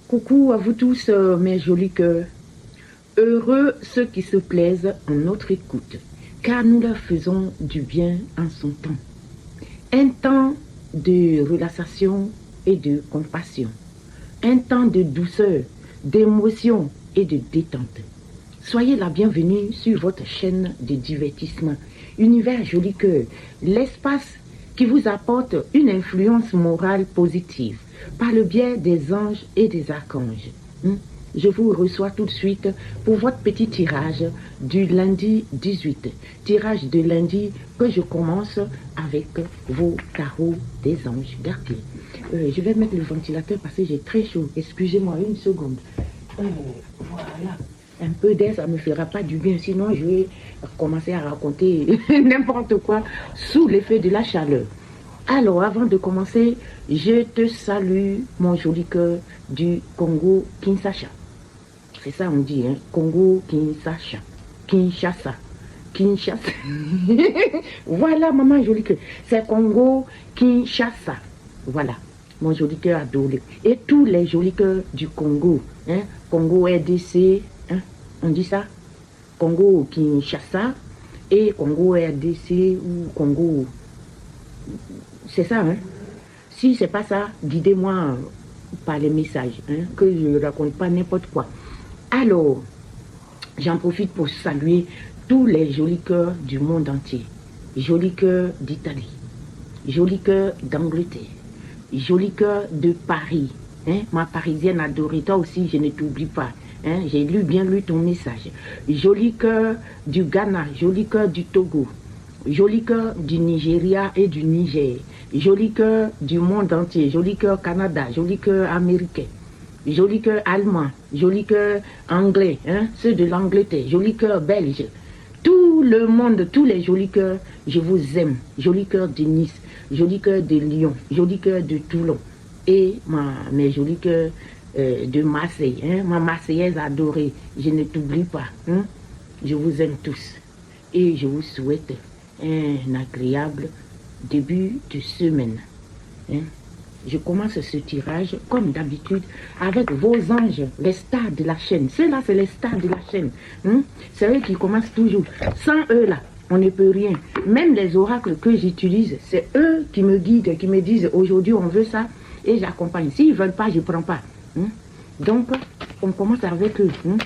Coucou à vous tous, mes jolis cœurs. Heureux ceux qui se plaisent en notre écoute, car nous leur faisons du bien en son temps. Un temps de relaxation et de compassion. Un temps de douceur, d'émotion et de détente. Soyez la bienvenue sur votre chaîne de divertissement. Univers Joli Cœur, l'espace qui vous apporte une influence morale positive par le biais des anges et des archanges. Je vous reçois tout de suite pour votre petit tirage du lundi 18. Tirage de lundi que je commence avec vos tarots des anges gardiens. Je vais mettre le ventilateur parce que j'ai très chaud. Excusez-moi une seconde. Voilà. Un peu d'air, ça ne me fera pas du bien. Sinon, je vais commencer à raconter n'importe quoi sous l'effet de la chaleur. Alors, avant de commencer, je te salue, mon joli cœur du Congo Kinshasa. C'est ça on dit, hein? Congo Kinshasa. Kinshasa. Kinshasa. Voilà, maman joli cœur. C'est Congo Kinshasa. Voilà, mon joli cœur adoré. Et tous les jolis cœurs du Congo. Hein? Congo RDC. Hein? On dit ça? Congo Kinshasa et Congo RDC ou Congo... C'est ça, hein? Si c'est pas ça, guidez-moi par les messages, hein, que je ne raconte pas n'importe quoi. Alors, j'en profite pour saluer tous les jolis cœurs du monde entier. Jolis cœurs d'Italie, jolis cœurs d'Angleterre, jolis cœurs de Paris, hein, ma parisienne adorée, toi aussi, je ne t'oublie pas. Hein, j'ai bien lu ton message. Jolis cœurs du Ghana, jolis cœurs du Togo, joli cœur du Nigeria et du Niger, joli cœur du monde entier, joli cœur Canada, joli cœur américain, joli cœur allemand, joli cœur anglais, hein, ceux de l'Angleterre, joli cœur belge, tout le monde, tous les jolis cœurs, je vous aime, joli cœur de Nice, joli cœur de Lyon, joli cœur de Toulon et mes jolis cœurs de Marseille, hein, ma Marseillaise adorée, je ne t'oublie pas, hein, je vous aime tous et je vous souhaite un agréable début de semaine. Hein? Je commence ce tirage, comme d'habitude, avec vos anges, les stars de la chaîne. Ceux-là, c'est les stars de la chaîne. Hein? C'est eux qui commencent toujours. Sans eux, là, on ne peut rien. Même les oracles que j'utilise, c'est eux qui me guident, qui me disent, aujourd'hui, on veut ça, et j'accompagne. S'ils ne veulent pas, je ne prends pas. Hein? Donc, on commence avec eux. Hein?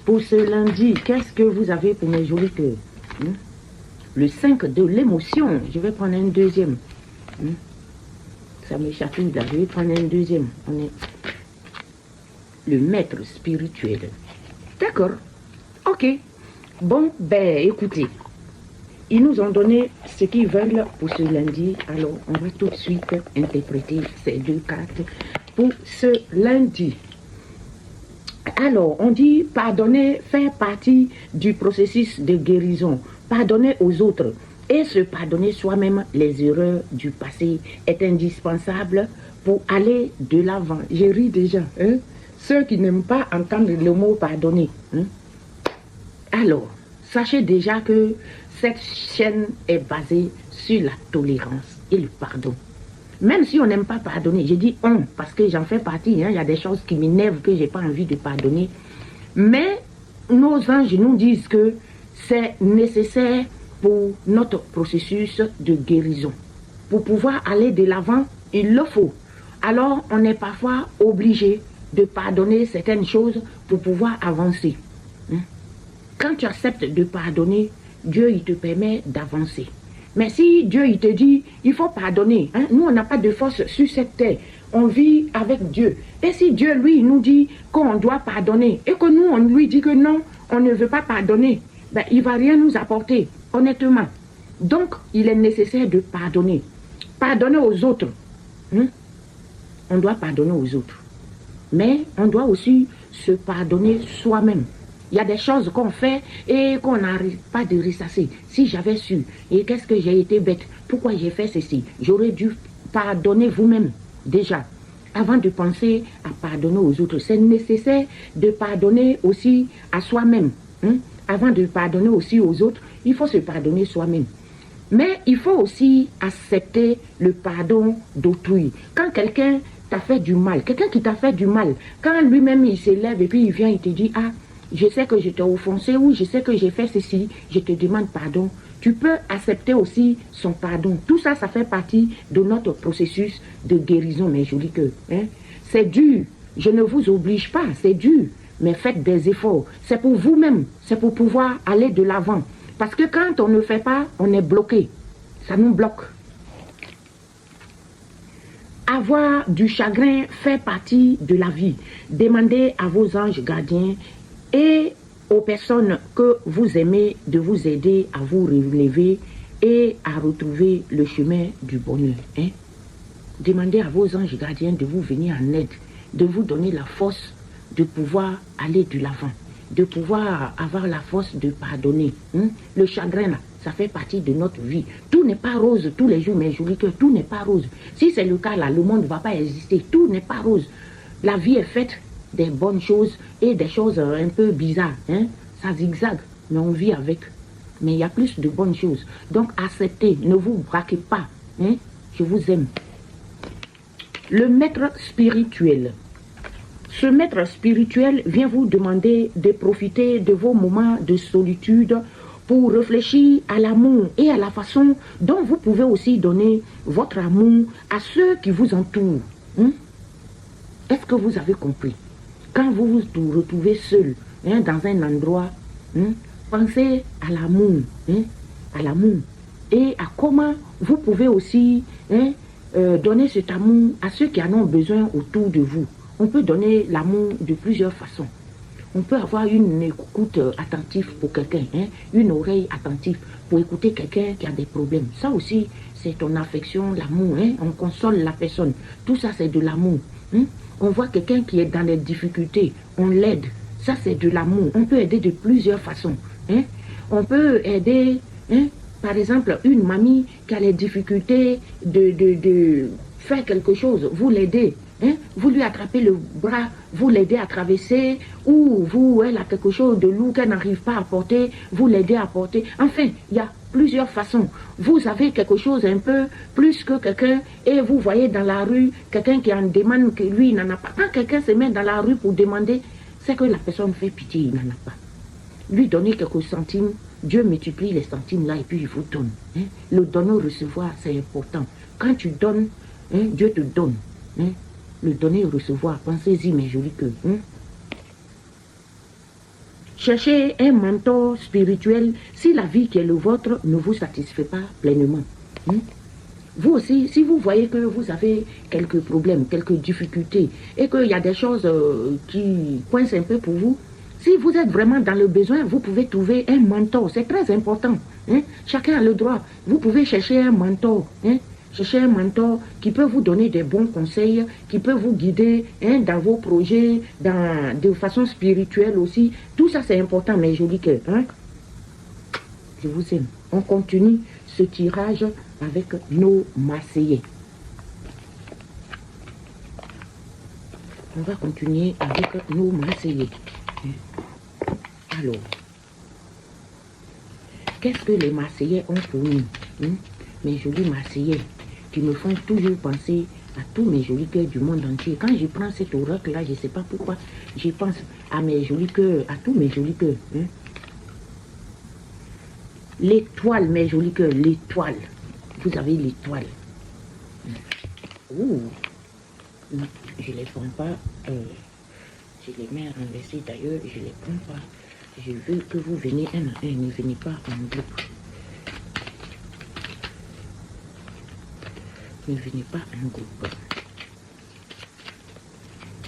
Pour ce lundi, qu'est-ce que vous avez pour mes jolis cœurs? Hein? Le 5 de l'émotion. Je vais prendre un deuxième. Ça me chatouille là. Je vais prendre un deuxième. On est le maître spirituel. D'accord. Ok. Bon, ben, écoutez. Ils nous ont donné ce qu'ils veulent pour ce lundi. Alors, on va tout de suite interpréter ces deux cartes pour ce lundi. Alors, on dit pardonner, faire partie du processus de guérison. Pardonner aux autres et se pardonner soi-même les erreurs du passé est indispensable pour aller de l'avant. Je ris déjà. Hein? Ceux qui n'aiment pas entendre le mot pardonner. Hein? Alors, sachez déjà que cette chaîne est basée sur la tolérance et le pardon. Même si on n'aime pas pardonner, je dis on, parce que j'en fais partie, hein, y a des choses qui m'énervent, que je n'ai pas envie de pardonner. Mais nos anges nous disent que c'est nécessaire pour notre processus de guérison. Pour pouvoir aller de l'avant, il le faut. Alors, on est parfois obligé de pardonner certaines choses pour pouvoir avancer. Quand tu acceptes de pardonner, Dieu, il te permet d'avancer. Mais si Dieu, il te dit, il faut pardonner, hein, nous, on n'a pas de force sur cette terre. On vit avec Dieu. Et si Dieu, lui, nous dit qu'on doit pardonner, et que nous, on lui dit que non, on ne veut pas pardonner, ben, il ne va rien nous apporter, honnêtement. Donc, il est nécessaire de pardonner. Pardonner aux autres. On doit pardonner aux autres. Mais on doit aussi se pardonner soi-même. Il y a des choses qu'on fait et qu'on n'arrive pas de ressasser. Si j'avais su, et qu'est-ce que j'ai été bête, pourquoi j'ai fait ceci? J'aurais dû pardonner vous-même, déjà, avant de penser à pardonner aux autres. C'est nécessaire de pardonner aussi à soi-même. Avant de pardonner aussi aux autres, il faut se pardonner soi-même. Mais il faut aussi accepter le pardon d'autrui. Quand quelqu'un t'a fait du mal, quelqu'un qui t'a fait du mal, quand lui-même il s'élève et puis il vient, il te dit, ah, je sais que je t'ai offensé ou je sais que j'ai fait ceci, je te demande pardon. Tu peux accepter aussi son pardon. Tout ça, ça fait partie de notre processus de guérison, mes jolis cœurs. Hein? C'est dur. Je ne vous oblige pas, c'est dur. Mais faites des efforts. C'est pour vous-même. C'est pour pouvoir aller de l'avant. Parce que quand on ne fait pas, on est bloqué. Ça nous bloque. Avoir du chagrin fait partie de la vie. Demandez à vos anges gardiens et aux personnes que vous aimez de vous aider à vous relever et à retrouver le chemin du bonheur. Hein? Demandez à vos anges gardiens de vous venir en aide, de vous donner la force de pouvoir aller de l'avant, de pouvoir avoir la force de pardonner. Hein? Le chagrin, là, ça fait partie de notre vie. Tout n'est pas rose tous les jours, mes jolis cœurs, tout n'est pas rose. Si c'est le cas, là, le monde ne va pas exister. Tout n'est pas rose. La vie est faite des bonnes choses et des choses un peu bizarres. Hein? Ça zigzague, mais on vit avec. Mais il y a plus de bonnes choses. Donc acceptez, ne vous braquez pas. Hein? Je vous aime. Le maître spirituel. Ce maître spirituel vient vous demander de profiter de vos moments de solitude pour réfléchir à l'amour et à la façon dont vous pouvez aussi donner votre amour à ceux qui vous entourent. Hein? Est-ce que vous avez compris? Quand vous vous retrouvez seul, hein, dans un endroit, hein, pensez à l'amour, hein, à l'amour et à comment vous pouvez aussi, hein, donner cet amour à ceux qui en ont besoin autour de vous. On peut donner l'amour de plusieurs façons. On peut avoir une écoute attentive pour quelqu'un, hein, une oreille attentive pour écouter quelqu'un qui a des problèmes. Ça aussi, c'est ton affection, l'amour. Hein, on console la personne. Tout ça, c'est de l'amour. Hein. On voit quelqu'un qui est dans les difficultés, on l'aide. Ça, c'est de l'amour. On peut aider de plusieurs façons. Hein. On peut aider, hein, par exemple, une mamie qui a les difficultés de faire quelque chose. Vous l'aidez. Hein? Vous lui attrapez le bras, vous l'aidez à traverser, ou elle a quelque chose de lourd qu'elle n'arrive pas à porter, vous l'aidez à porter. Enfin, il y a plusieurs façons. Vous avez quelque chose un peu plus que quelqu'un et vous voyez dans la rue quelqu'un qui en demande que lui, il n'en a pas. Quand quelqu'un se met dans la rue pour demander, c'est que la personne fait pitié, il n'en a pas. Lui donner quelques centimes, Dieu multiplie les centimes là et puis il vous donne. Hein? Le donner-recevoir, c'est important. Quand tu donnes, hein, Dieu te donne. Hein? Le donner et recevoir, pensez-y mes jolis cœurs. Hein? Cherchez un mentor spirituel si la vie qui est le vôtre ne vous satisfait pas pleinement. Hein? Vous aussi, si vous voyez que vous avez quelques problèmes, quelques difficultés et qu'il y a des choses qui coincent un peu pour vous, si vous êtes vraiment dans le besoin, vous pouvez trouver un mentor. C'est très important. Hein? Chacun a le droit. Vous pouvez chercher un mentor. Hein? Cherchez un mentor qui peut vous donner des bons conseils, qui peut vous guider, hein, dans vos projets, de façon spirituelle aussi. Tout ça, c'est important, mes jolis cœurs. Hein? Je vous aime. On continue ce tirage avec nos Marseillais. On va continuer avec nos Marseillais. Alors, qu'est-ce que les Marseillais ont pour nous, hein? Mes jolis Marseillais, qui me font toujours penser à tous mes jolis cœurs du monde entier. Quand je prends cet oracle-là, je ne sais pas pourquoi, je pense à mes jolis cœurs, à tous mes jolis cœurs. Hein? L'étoile, mes jolis cœurs, l'étoile. Vous avez l'étoile. Ouh. Je ne les prends pas. Je les mets renversés d'ailleurs, je ne les prends pas. Je veux que vous veniez un à un, ne venez pas en groupe. Ne venez pas en groupe.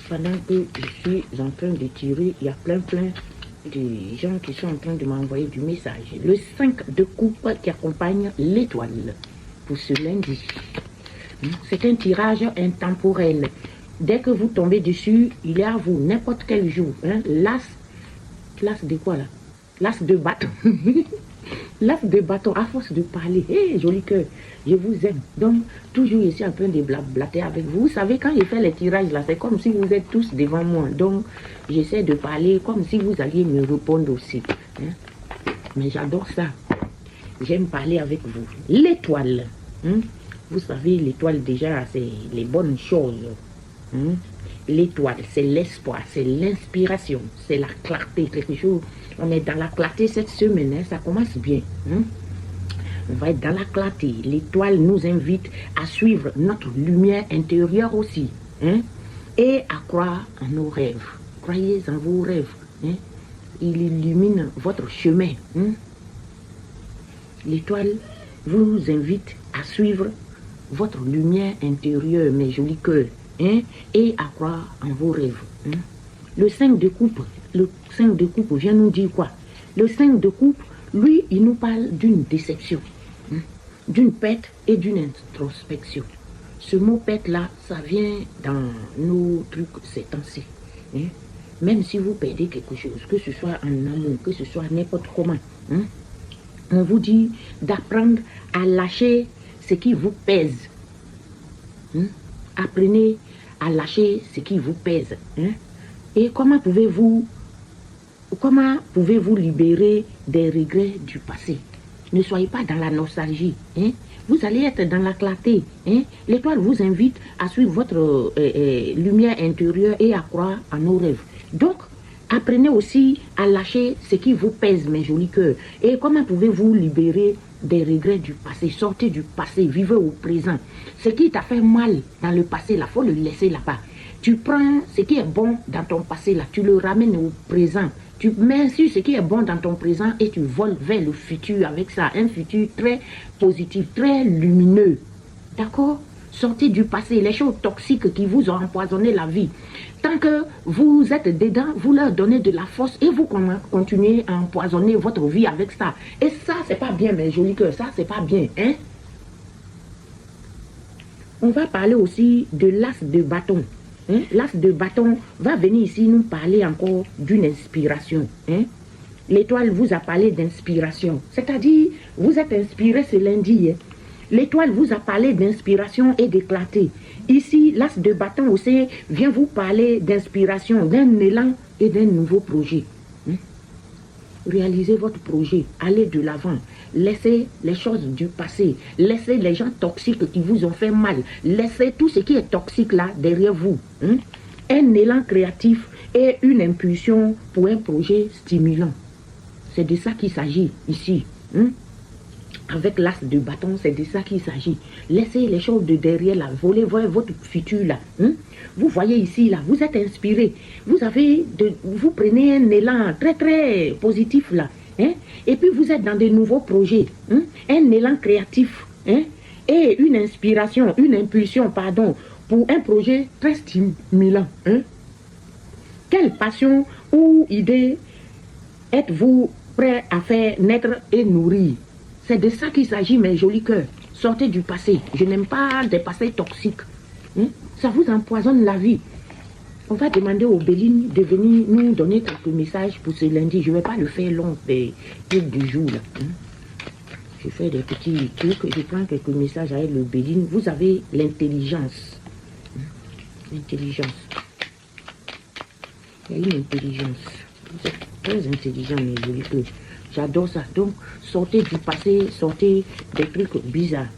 Pendant que je suis en train de tirer, il y a plein de gens qui sont en train de m'envoyer du message. Le 5 de coupe qui accompagne l'étoile pour ce lundi. C'est un tirage intemporel. Dès que vous tombez dessus, il est à vous, n'importe quel jour. Hein? L'as de quoi là? L'as de bâton. L'as de bâton, à force de parler. Hé, joli cœur, je vous aime. Donc, toujours ici en train de blablater avec vous. Vous savez, quand je fais les tirages là, c'est comme si vous êtes tous devant moi. Donc, j'essaie de parler comme si vous alliez me répondre aussi. Hein? Mais j'adore ça. J'aime parler avec vous. L'étoile. Hein? Vous savez, l'étoile déjà, c'est les bonnes choses. Hein. L'étoile, c'est l'espoir, c'est l'inspiration, c'est la clarté, quelque chose. On est dans la clarté cette semaine, hein, ça commence bien. Hein. On va être dans la clarté. L'étoile nous invite à suivre notre lumière intérieure aussi. Hein, et à croire en nos rêves. Croyez en vos rêves. Hein. Il illumine votre chemin. Hein. L'étoile vous invite à suivre votre lumière intérieure, mes jolis cœurs, hein, et à croire en vos rêves. Hein. Le 5 de coupe vient nous dire quoi? Le 5 de coupe, lui, il nous parle d'une déception, hein, d'une perte et d'une introspection. Ce mot perte-là, ça vient dans nos trucs ces temps-ci. Hein. Même si vous perdez quelque chose, que ce soit en amour, que ce soit n'importe comment, hein, on vous dit d'apprendre à lâcher ce qui vous pèse. Hein? Apprenez à lâcher ce qui vous pèse. Hein? Et comment pouvez-vous libérer des regrets du passé? Ne soyez pas dans la nostalgie. Hein? Vous allez être dans la clarté. Hein? L'étoile vous invite à suivre votre lumière intérieure et à croire en nos rêves. Donc, apprenez aussi à lâcher ce qui vous pèse, mes jolis cœurs. Et comment pouvez-vous libérer des regrets du passé? Sortez du passé, vivez au présent. Ce qui t'a fait mal dans le passé, il faut le laisser là-bas. Tu prends ce qui est bon dans ton passé, là, tu le ramènes au présent. Tu mets sur ce qui est bon dans ton présent et tu voles vers le futur avec ça. Un futur très positif, très lumineux. D'accord? Sortez du passé, les choses toxiques qui vous ont empoisonné la vie. Tant que vous êtes dedans, vous leur donnez de la force et vous continuez à empoisonner votre vie avec ça. Et ça, c'est pas bien, mes jolis cœurs, ça, c'est pas bien. Hein? On va parler aussi de l'as de bâton. Hein? L'as de bâton va venir ici nous parler encore d'une inspiration. Hein? L'étoile vous a parlé d'inspiration. C'est-à-dire, vous êtes inspiré ce lundi. Hein? L'étoile vous a parlé d'inspiration et d'éclater. Ici, l'as de bâton aussi vient vous parler d'inspiration, d'un élan et d'un nouveau projet. Réalisez votre projet, allez de l'avant, laissez les choses du passé, laissez les gens toxiques qui vous ont fait mal, laissez tout ce qui est toxique là derrière vous. Un élan créatif et une impulsion pour un projet stimulant. C'est de ça qu'il s'agit ici. Avec l'as de bâton, c'est de ça qu'il s'agit. Laissez les choses de derrière là, volez vers votre futur là. Vous voyez ici là, vous êtes inspiré. Vous prenez un élan très très positif là. Et puis vous êtes dans de nouveaux projets. Un élan créatif. Et une inspiration, une impulsion, pardon, pour un projet très stimulant. Quelle passion ou idée êtes-vous prêt à faire naître et nourrir? C'est de ça qu'il s'agit, mes jolis cœurs. Sortez du passé. Je n'aime pas des passés toxiques. Ça vous empoisonne la vie. On va demander aux Béline de venir nous donner quelques messages pour ce lundi. Je ne vais pas le faire long, des trucs du jour. Là. Je fais des petits trucs. Je prends quelques messages avec le Béline. Vous avez l'intelligence. L'intelligence. Il y a une intelligence. Vous êtes très intelligent, mes jolis cœurs. J'adore ça. Donc, sortez du passé, sortez des trucs bizarres.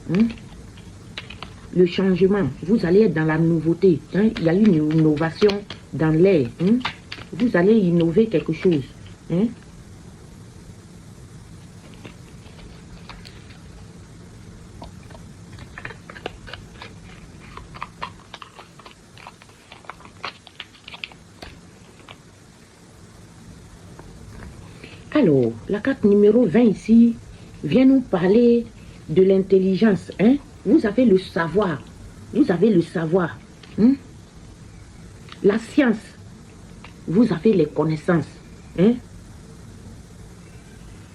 Le changement, vous allez être dans la nouveauté. Il y a une innovation dans l'air. Vous allez innover quelque chose. Alors, la carte numéro 20 ici vient nous parler de l'intelligence. Vous avez le savoir. Vous avez le savoir. La science. Vous avez les connaissances.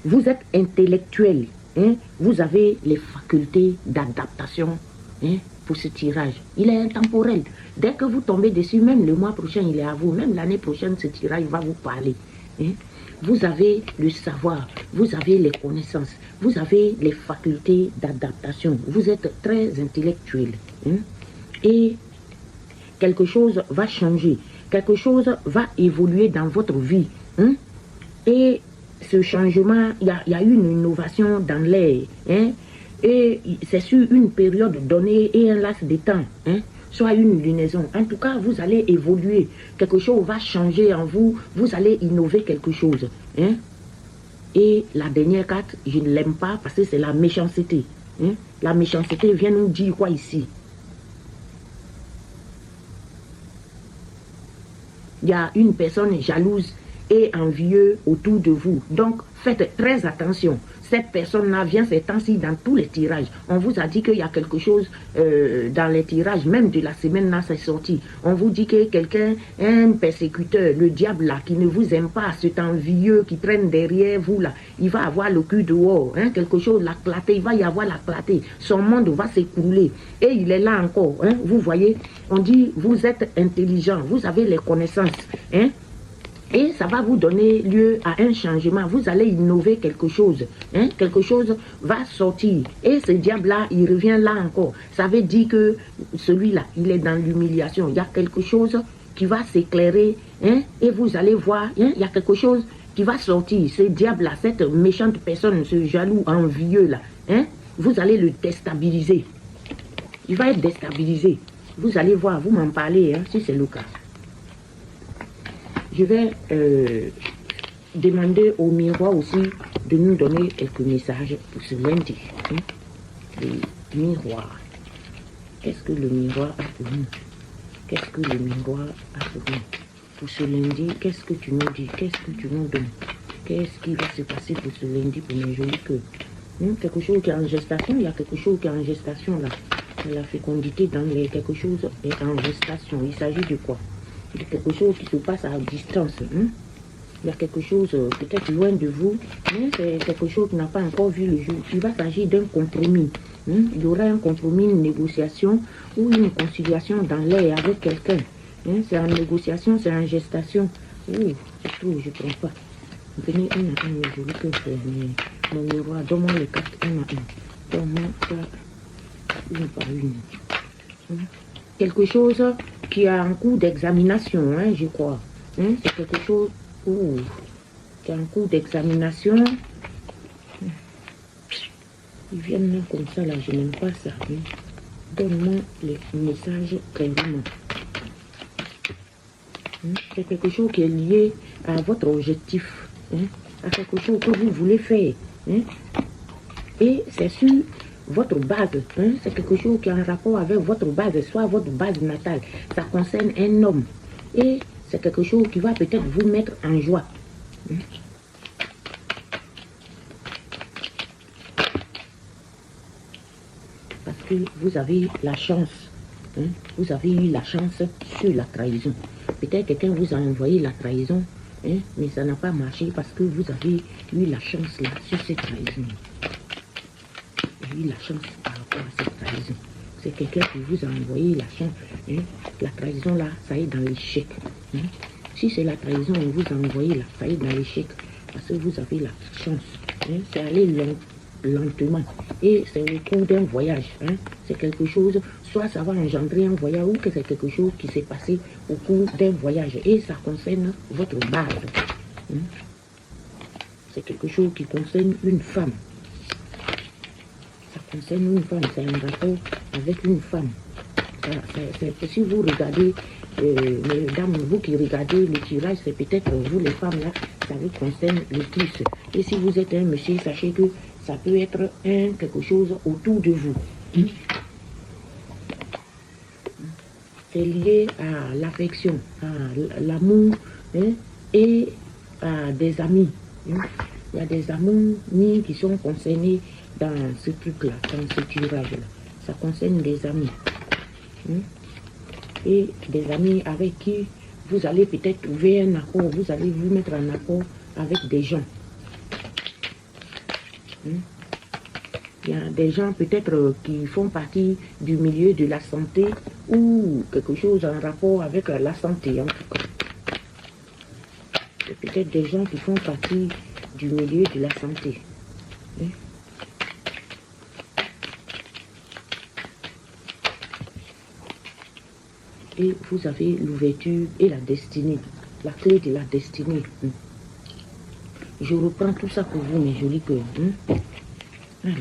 Vous êtes intellectuel. Vous avez les facultés d'adaptation pour ce tirage. Il est intemporel. Dès que vous tombez dessus, même le mois prochain, il est à vous. Même l'année prochaine, ce tirage va vous parler. Vous avez le savoir, vous avez les connaissances, vous avez les facultés d'adaptation. Vous êtes très intellectuel. Et quelque chose va changer, quelque chose va évoluer dans votre vie. Et ce changement, il y a une innovation dans l'air. Et c'est sur une période donnée et un laps de temps. soit une lunaison. En tout cas, vous allez évoluer. Quelque chose va changer en vous. Vous allez innover quelque chose. Hein? Et la dernière carte, je ne l'aime pas parce que c'est la méchanceté. Hein? La méchanceté vient nous dire quoi ici? Il y a une personne jalouse et envieux autour de vous. Donc, faites très attention. Cette personne-là vient ces temps-ci dans tous les tirages. On vous a dit qu'il y a quelque chose dans les tirages, même de la semaine-là, c'est sorti. On vous dit que quelqu'un, un persécuteur, le diable là, qui ne vous aime pas, cet envieux qui traîne derrière vous là, il va avoir le cul dehors, hein, quelque chose, la clarté, il va y avoir la clarté. Son monde va s'écrouler. Et il est là encore, hein, vous voyez, on dit, vous êtes intelligent, vous avez les connaissances, hein. Et ça va vous donner lieu à un changement. Vous allez innover quelque chose. Hein? Quelque chose va sortir. Et ce diable-là, il revient là encore. Ça veut dire que celui-là, il est dans l'humiliation. Il y a quelque chose qui va s'éclairer. Hein? Et vous allez voir, hein? Il y a quelque chose qui va sortir. Ce diable-là, cette méchante personne, ce jaloux envieux-là, hein? Vous allez le déstabiliser. Il va être déstabilisé. Vous allez voir, vous m'en parlez, hein, si c'est le cas. Je vais demander au miroir aussi de nous donner quelques messages pour ce lundi. Hein? Le miroir. Qu'est-ce que le miroir a pour nous? Qu'est-ce que le miroir a pour nous? Pour ce lundi, qu'est-ce que tu nous dis? Qu'est-ce que tu nous donnes? Qu'est-ce qui va se passer pour ce lundi pour mes jolis cœurs? Quelque chose qui est en gestation, il y a quelque chose qui est en gestation là. La fécondité dans les quelque chose est en gestation. Il s'agit de quoi? Il y a quelque chose qui se passe à distance. Hein? Il y a quelque chose peut-être loin de vous, mais c'est quelque chose qui n'a pas encore vu le jour. Il va s'agir d'un compromis. Hein? Il y aura un compromis, une négociation ou une conciliation dans l'air avec quelqu'un. Hein? C'est en négociation, c'est en gestation. Ouh, c'est tout, je ne prends pas. Venez, un à un, mes jolis que c'est mon miroir. Donne-moi les cartes, un à un. Donne-moi ça, une par une. Hein? Quelque chose qui est en cours d'examination, hein, je crois. Hein, c'est quelque chose qui est en cours d'examination. Ils viennent là comme ça, là, je n'aime pas ça. Hein. Donne-moi les messages clairement. Hein, c'est quelque chose qui est lié à votre objectif, hein, à quelque chose que vous voulez faire. Hein. Et c'est sur votre base, hein, c'est quelque chose qui est en rapport avec votre base, soit votre base natale. Ça concerne un homme. Et c'est quelque chose qui va peut-être vous mettre en joie. Hein. Parce que vous avez la chance. Hein, vous avez eu la chance sur la trahison. Peut-être quelqu'un vous a envoyé la trahison, hein, mais ça n'a pas marché parce que vous avez eu la chance là sur cette trahison. La chance par rapport à cette trahison. C'est quelqu'un qui vous a envoyé la chance. Hein? La trahison là, ça est dans l'échec. Hein? Si c'est la trahison, on vous a envoyé là, ça est dans l'échec. Parce que vous avez la chance. Hein? C'est aller lentement. Et c'est au cours d'un voyage. Hein? C'est quelque chose, soit ça va engendrer un voyage ou que c'est quelque chose qui s'est passé au cours d'un voyage. Et ça concerne votre base. Hein? C'est quelque chose qui concerne une femme. Concerne une femme, c'est un rapport avec une femme. Si vous regardez, mesdames, vous qui regardez le tirage, c'est peut-être vous les femmes là, ça vous concerne le plus. Et si vous êtes un monsieur, sachez que ça peut être quelque chose autour de vous. C'est lié à l'affection, à l'amour, hein, et à des amis. Hein. Il y a des amis qui sont concernés dans ce truc-là, dans ce tirage-là. Ça concerne des amis. Hein? Et des amis avec qui vous allez peut-être trouver un accord, vous allez vous mettre en accord avec des gens. Hein? Il y a des gens peut-être qui font partie du milieu de la santé ou quelque chose en rapport avec la santé en tout cas. C'est peut-être des gens qui font partie du milieu de la santé. Hein? Et vous avez l'ouverture et la destinée, la clé de la destinée. Je reprends tout ça pour vous, mes jolis cœurs. Alors,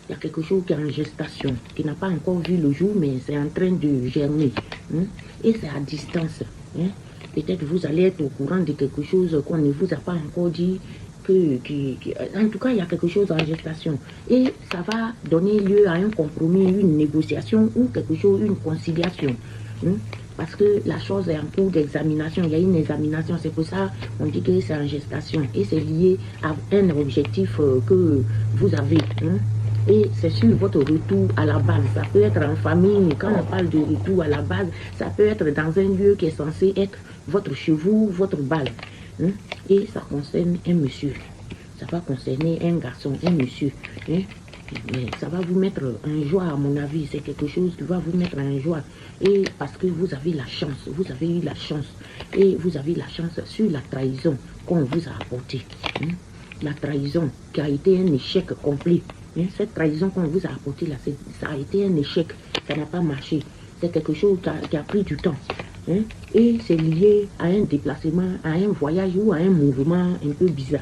Il y a quelque chose qui est en gestation, qui n'a pas encore vu le jour, mais c'est en train de germer. Et c'est à distance. Peut-être vous allez être au courant de quelque chose qu'on ne vous a pas encore dit. En tout cas, il y a quelque chose en gestation. Et ça va donner lieu à un compromis, une négociation ou quelque chose, une conciliation. Parce que la chose est en cours d'examination. Il y a une examination. C'est pour ça qu'on dit que c'est en gestation. Et c'est lié à un objectif que vous avez. Et c'est sur votre retour à la base. Ça peut être en famille. Quand on parle de retour à la base, ça peut être dans un lieu qui est censé être votre chevaux, votre base. Et ça concerne un monsieur. Ça va concerner un garçon, un monsieur. Mais ça va vous mettre en joie, à mon avis. C'est quelque chose qui va vous mettre en joie. Et parce que vous avez la chance. Vous avez eu la chance. Et vous avez la chance sur la trahison qu'on vous a apportée. La trahison qui a été un échec complet. Cette trahison qu'on vous a apportée là, ça a été un échec. Ça n'a pas marché. C'est quelque chose qui a pris du temps. Et c'est lié à un déplacement, à un voyage ou à un mouvement un peu bizarre.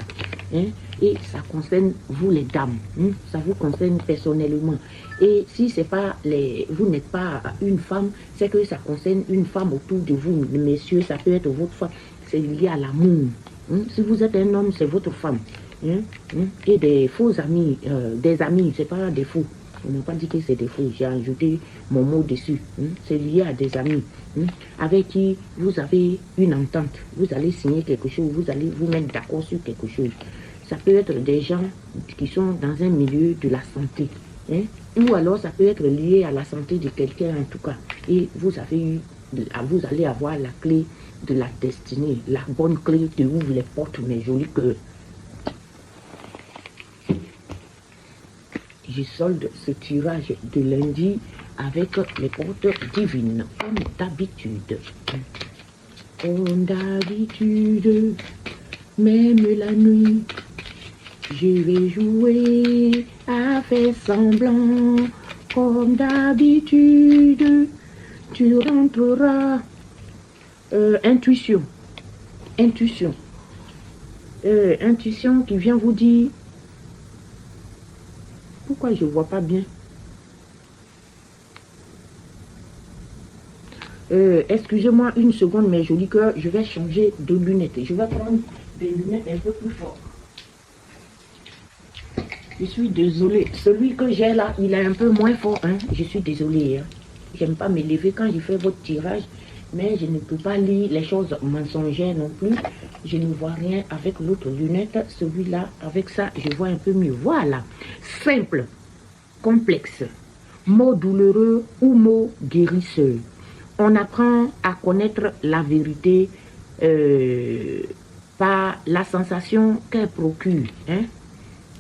Et ça concerne vous les dames. Ça vous concerne personnellement. Et si c'est pas vous n'êtes pas une femme, c'est que ça concerne une femme autour de vous. Messieurs, ça peut être votre femme. C'est lié à l'amour. Si vous êtes un homme, c'est votre femme. Et des faux amis, des amis, c'est pas des faux. On n'a pas dit que c'est des faux, j'ai ajouté mon mot dessus. C'est lié à des amis avec qui vous avez une entente. Vous allez signer quelque chose, vous allez vous mettre d'accord sur quelque chose. Ça peut être des gens qui sont dans un milieu de la santé. Ou alors ça peut être lié à la santé de quelqu'un en tout cas. Et vous allez avoir la clé de la destinée, la bonne clé qui ouvre les portes, mes jolis cœurs. Je solde ce tirage de lundi avec les portes divines, comme d'habitude. Comme d'habitude, même la nuit, je vais jouer à faire semblant. Comme d'habitude, tu rentreras. Intuition. Intuition. Intuition qui vient vous dire... Pourquoi je ne vois pas bien? Excusez-moi une seconde, mes jolis cœurs, je vais changer de lunettes. Je vais prendre des lunettes un peu plus fortes. Je suis désolée. Celui que j'ai là, il est un peu moins fort. Je suis désolée. J'aime pas m'élever quand je fais votre tirage. Mais je ne peux pas lire les choses mensongères non plus. Je ne vois rien avec l'autre lunette. Celui-là, avec ça, je vois un peu mieux. Voilà. Simple, complexe, mot douloureux ou mot guérisseur. On apprend à connaître la vérité par la sensation qu'elle procure.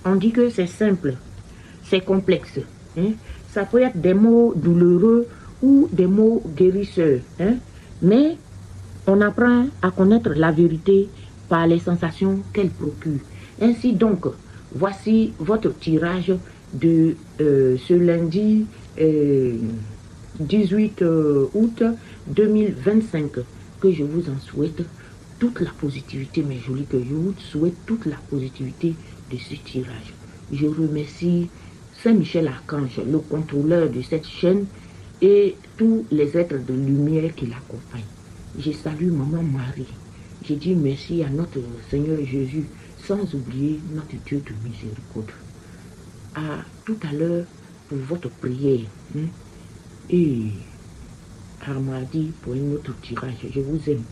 On dit que c'est simple, c'est complexe. Ça peut être des mots douloureux ou des mots guérisseurs. Mais on apprend à connaître la vérité par les sensations qu'elle procure. Ainsi donc, voici votre tirage de ce lundi 18 août 2025. Que je vous en souhaite toute la positivité, mes jolis, que je vous souhaite toute la positivité de ce tirage. Je remercie Saint-Michel Archange, le contrôleur de cette chaîne, et tous les êtres de lumière qui l'accompagnent. Je salue Maman Marie. Je dis merci à notre Seigneur Jésus, sans oublier notre Dieu de miséricorde. À tout à l'heure pour votre prière. Et à mardi pour un autre tirage. Je vous aime.